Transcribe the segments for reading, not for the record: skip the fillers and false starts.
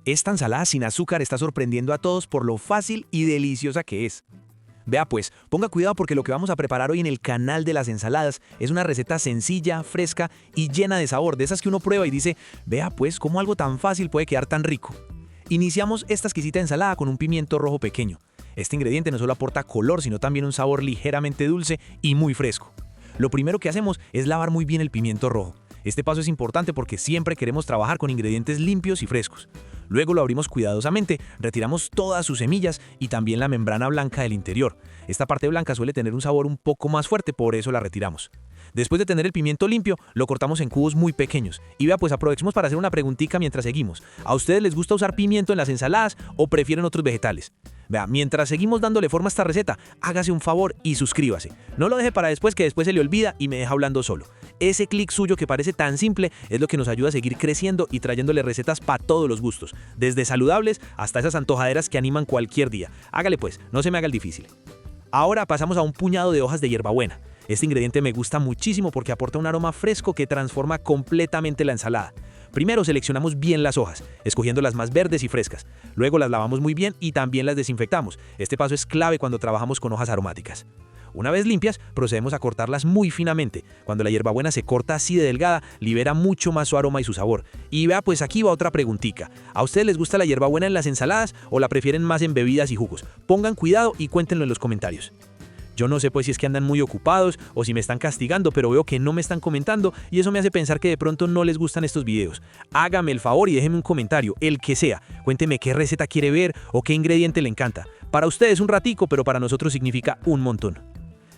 Esta ensalada sin azúcar está sorprendiendo a todos por lo fácil y deliciosa que es. Vea pues, ponga cuidado porque lo que vamos a preparar hoy en el canal de las ensaladas es una receta sencilla, fresca y llena de sabor, de esas que uno prueba y dice, vea pues, cómo algo tan fácil puede quedar tan rico. Iniciamos esta exquisita ensalada con un pimiento rojo pequeño. Este ingrediente no solo aporta color, sino también un sabor ligeramente dulce y muy fresco. Lo primero que hacemos es lavar muy bien el pimiento rojo. Este paso es importante porque siempre queremos trabajar con ingredientes limpios y frescos. Luego lo abrimos cuidadosamente, retiramos todas sus semillas y también la membrana blanca del interior. Esta parte blanca suele tener un sabor un poco más fuerte, por eso la retiramos. Después de tener el pimiento limpio, lo cortamos en cubos muy pequeños. Y vea, pues aprovechemos para hacer una preguntita mientras seguimos. ¿A ustedes les gusta usar pimiento en las ensaladas o prefieren otros vegetales? Vea, mientras seguimos dándole forma a esta receta, hágase un favor y suscríbase. No lo deje para después, que después se le olvida y me deja hablando solo. Ese clic suyo que parece tan simple es lo que nos ayuda a seguir creciendo y trayéndole recetas para todos los gustos, desde saludables hasta esas antojaderas que animan cualquier día. Hágale pues, no se me haga el difícil. Ahora pasamos a un puñado de hojas de hierbabuena. Este ingrediente me gusta muchísimo porque aporta un aroma fresco que transforma completamente la ensalada. Primero seleccionamos bien las hojas, escogiendo las más verdes y frescas. Luego las lavamos muy bien y también las desinfectamos. Este paso es clave cuando trabajamos con hojas aromáticas. Una vez limpias, procedemos a cortarlas muy finamente. Cuando la hierbabuena se corta así de delgada, libera mucho más su aroma y su sabor. Y vea, pues aquí va otra preguntita. ¿A ustedes les gusta la hierbabuena en las ensaladas o la prefieren más en bebidas y jugos? Pongan cuidado y cuéntenlo en los comentarios. Yo no sé pues si es que andan muy ocupados o si me están castigando, pero veo que no me están comentando y eso me hace pensar que de pronto no les gustan estos videos. Hágame el favor y déjeme un comentario, el que sea. Cuénteme qué receta quiere ver o qué ingrediente le encanta. Para ustedes un ratico, pero para nosotros significa un montón.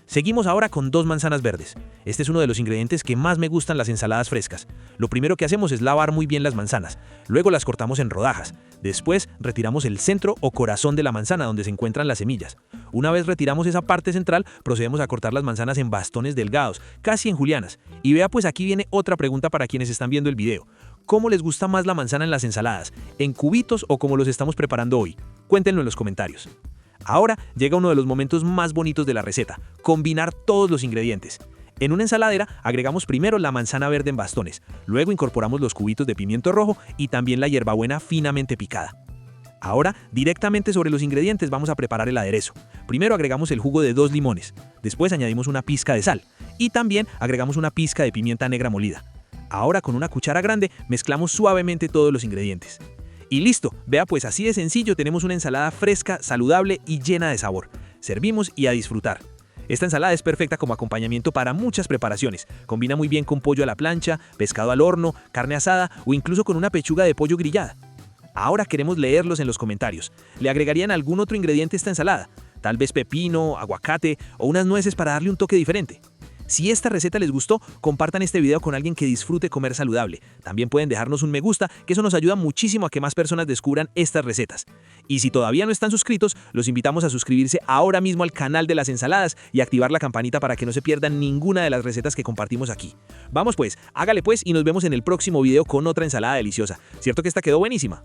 Seguimos ahora con 2 manzanas verdes. Este es uno de los ingredientes que más me gustan las ensaladas frescas. Lo primero que hacemos es lavar muy bien las manzanas. Luego las cortamos en rodajas. Después retiramos el centro o corazón de la manzana donde se encuentran las semillas. Una vez retiramos esa parte central, procedemos a cortar las manzanas en bastones delgados, casi en julianas. Y vea, pues aquí viene otra pregunta para quienes están viendo el video. ¿Cómo les gusta más la manzana en las ensaladas? ¿En cubitos o como los estamos preparando hoy? Cuéntenlo en los comentarios. Ahora llega uno de los momentos más bonitos de la receta, combinar todos los ingredientes. En una ensaladera agregamos primero la manzana verde en bastones, luego incorporamos los cubitos de pimiento rojo y también la hierbabuena finamente picada. Ahora, directamente sobre los ingredientes vamos a preparar el aderezo. Primero agregamos el jugo de 2 limones, después añadimos una pizca de sal y también agregamos una pizca de pimienta negra molida. Ahora con una cuchara grande mezclamos suavemente todos los ingredientes. Y listo, vea, pues así de sencillo tenemos una ensalada fresca, saludable y llena de sabor. Servimos y a disfrutar. Esta ensalada es perfecta como acompañamiento para muchas preparaciones. Combina muy bien con pollo a la plancha, pescado al horno, carne asada o incluso con una pechuga de pollo grillada. Ahora queremos leerlos en los comentarios. ¿Le agregarían algún otro ingrediente a esta ensalada? Tal vez pepino, aguacate o unas nueces para darle un toque diferente. Si esta receta les gustó, compartan este video con alguien que disfrute comer saludable. También pueden dejarnos un me gusta, que eso nos ayuda muchísimo a que más personas descubran estas recetas. Y si todavía no están suscritos, los invitamos a suscribirse ahora mismo al canal de las ensaladas y activar la campanita para que no se pierdan ninguna de las recetas que compartimos aquí. Vamos pues, hágale pues y nos vemos en el próximo video con otra ensalada deliciosa. ¿Cierto que esta quedó buenísima?